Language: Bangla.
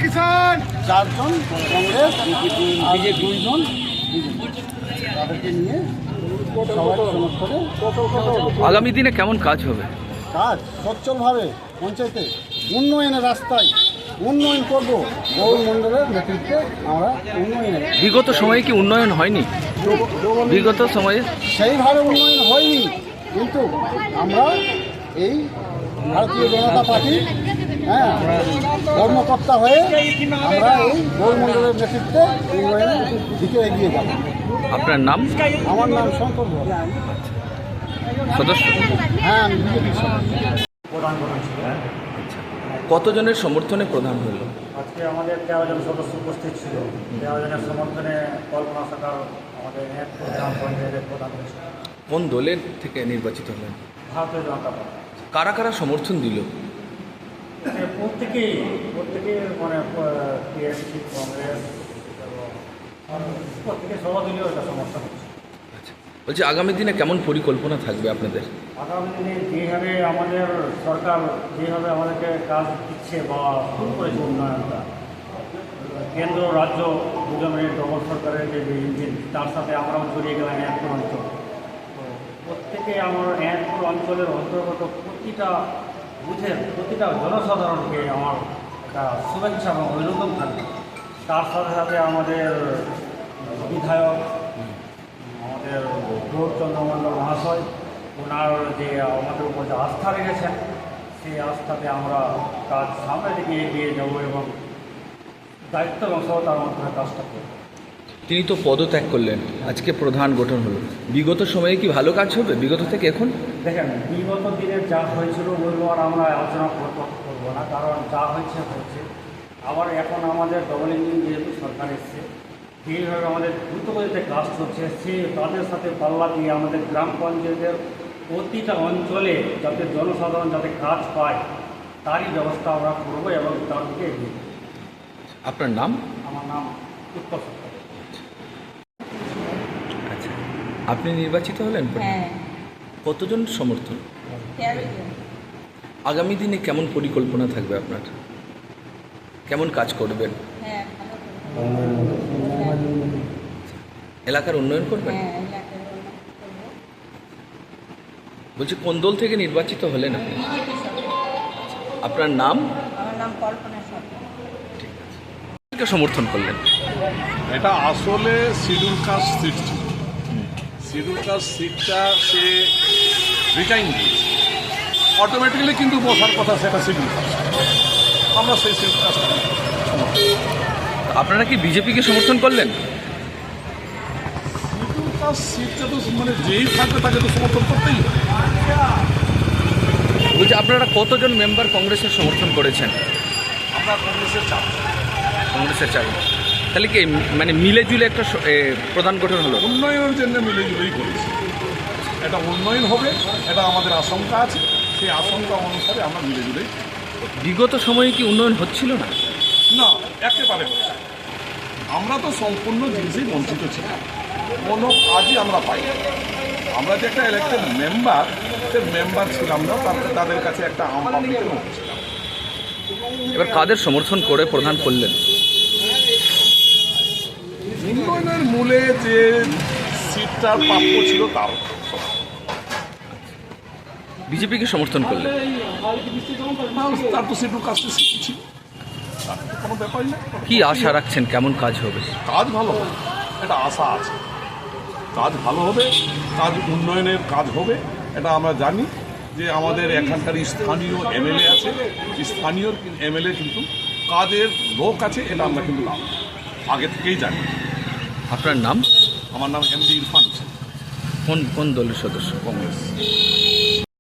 কিষান 4 জন কংগ্রেস আর 2 জন তাদেরকে নিয়ে সবাই সমর্থনে আগামী দিনে কেমন কাজ হবে? কাজ সচ্ছলভাবে পঞ্চায়েতে উন্নয়নের রাস্তায় উন্নয়ন করব। গৌর মণ্ডলের নেতৃত্বে আমরা উন্নয়নের বিগত সময়ে কি উন্নয়ন হয়নি? বিগত সময়ে সেইভাবে উন্নয়ন হয়নি, কিন্তু আমরা এই ভারতীয় জনতা পার্টি কর্মকর্তা হয়ে আমরা এই গৌর মণ্ডলের নেতৃত্বে উন্নয়নের দিকে এগিয়ে যাব। আপনার নাম? আমার নাম শঙ্কর ঘোষ। সদস্য? হ্যাঁ, আমি বিজেপির সদস্য। কতজনের সমর্থনে প্রধান হলো? আজকে আমাদের 13 জন সদস্য উপস্থিত ছিল। 13 জনের সমর্থনে কল্পনা সরকার আমাদের গ্রাম পঞ্চায়েতের প্রধান হয়েছিল। কোন দলের থেকে নির্বাচিত হলেন? ভারতীয় জনতা পার্টি। কারা কারা সমর্থন দিল? প্রত্যেকেই মানে টিএমসি, কংগ্রেস এবং প্রত্যেকে সর্বদলীয় একটা সমর্থন হচ্ছে। আচ্ছা, বলছি আগামী দিনে কেমন পরিকল্পনা থাকবে আপনাদের? আগামী দিনে যেভাবে আমাদের সরকার যেভাবে আমাদেরকে কাজ দিচ্ছে বা শুরু করেছে উন্নয়নটা, কেন্দ্র রাজ্য দুজনের ডবল সরকারের যে ইঞ্জিন, তার সাথে আমরাও জড়িয়ে গেলাম একপুর অঞ্চল। তো প্রত্যেকে আমার একপুর অঞ্চলের অন্তর্গত প্রতিটা বুথের প্রতিটা জনসাধারণকে আমার একটা শুভেচ্ছা এবং অভিনন্দন থাকবে। তার সাথে সাথে আমাদের বিধায়ক আমাদের গৌরচন্দ্র মণ্ডল মহাশয়, ওনার যে আমাদের উপর যে আস্থা রেখেছেন, সেই আস্থাতে আমরা কাজ সামনের দিকে এগিয়ে যাব এবং দায়িত্ব এবং সততার মাধ্যমে কাজটা করব। তিনি তো পদত্যাগ করলেন, আজকে প্রধান গঠন হলো। বিগত সময়ে কি ভালো কাজ হবে বিগত থেকে এখন? দেখেন, বিগত দিনের যা হয়েছিল ওইগুলো আর আমরা আলোচনা করবো না, কারণ যা হয়েছে হচ্ছে। আবার এখন আমাদের ডবল ইঞ্জিন যেহেতু সরকার এসছে, যেভাবে আমাদের দ্রুতগতিতে কাজ চলছে, সে তাদের সাথে পাল্লা দিয়ে আমাদের গ্রাম পঞ্চায়েতের প্রতিটা অঞ্চলে যাতে জনসাধারণ যাতে কাজ পায় তারই ব্যবস্থা আমরা করবো এবং তার দিকে এগিয়ে যাবো। আপনার নাম? আমার নাম উত্তর সরকার। আচ্ছা, আপনি নির্বাচিত হলেন? হ্যাঁ। কতজন সমর্থন? 13 জন। আগামী দিনে কেমন পরিকল্পনা থাকবে আপনার? কেমন কাজ করবেন? হ্যাঁ, ভালো করবো। এলাকার উন্নয়ন করবেন? হ্যাঁ, এলাকার উন্নয়ন করবো। বলছি কোন দল থেকে নির্বাচিত হলেন আপনি? বিজেপি সরকার। আপনার নাম? আমার নাম কল্পনা সরকার। ঠিক আছে। কাকে সমর্থন করলেন? এটা আসলে শিডিউল কাস্ট সিট ছিল। শিডিউল কাস্ট সিটটা সে রিটাইন দিয়েছে, অটোমেটিক্যালি কিন্তু বসার কথা সেটা শিডিউল কাস্ট। আমরা সেই শিডিউল কাস্ট আপনারা কি বিজেপিকে সমর্থন করলেন? শিডিউল কাস্ট সিটটা তো মানে যেই থাকবে তাকে তো সমর্থন করতেই হবে। বলছি আপনারা কতজন মেম্বার কংগ্রেসের সমর্থন করেছেন? আমরা কংগ্রেসের চাপ কংগ্রেসের চাপ। তাহলে কি মানে মিলে জুলে একটা প্রধান গঠন হলো? উন্নয়নের জন্য মিলেজুলেই করেছি। এটা উন্নয়ন হবে, এটা আমাদের আশঙ্কা আছে। সেই আশঙ্কা অনুসারে আমরা মিলেজুলেই। বিগত সময়ে কি উন্নয়ন হচ্ছিল না? না, একেবারে না। আমরা তো সম্পূর্ণ জিনিসই বঞ্চিত ছিলাম, কোনো কাজই আমরা পাই না। আমরা যে একটা ইলেক্টেড মেম্বার, সে মেম্বার ছিলাম না, তাদের কাছে একটা আম পাবলিকের মতো ছিলাম। এবার কাদের সমর্থন করে প্রধান করলেন? উন্নয়নের মূলে যে সিটটার প্রাপ্য ছিল তার বিজেপিকে সমর্থন করলেন? তার তো শিডিউল কাস্টের সিট ছিল, তার তো কোনো ব্যাপারই না। কি আশা রাখছেন, কেমন কাজ হবে? কাজ ভালো হবে, এটা আশা আছে। কাজ ভালো হবে, কাজ উন্নয়নের কাজ হবে, এটা আমরা জানি। যে আমাদের এখানকার স্থানীয় এমএলএ আছে, স্থানীয় এমএলএ কিন্তু কাজের লোক আছে, এটা আমরা কিন্তু আগে থেকেই জানি। আপনার নাম? আমার নাম এমডি ইরফান হোসেন, কোন দলের সদস্য? কংগ্রেস।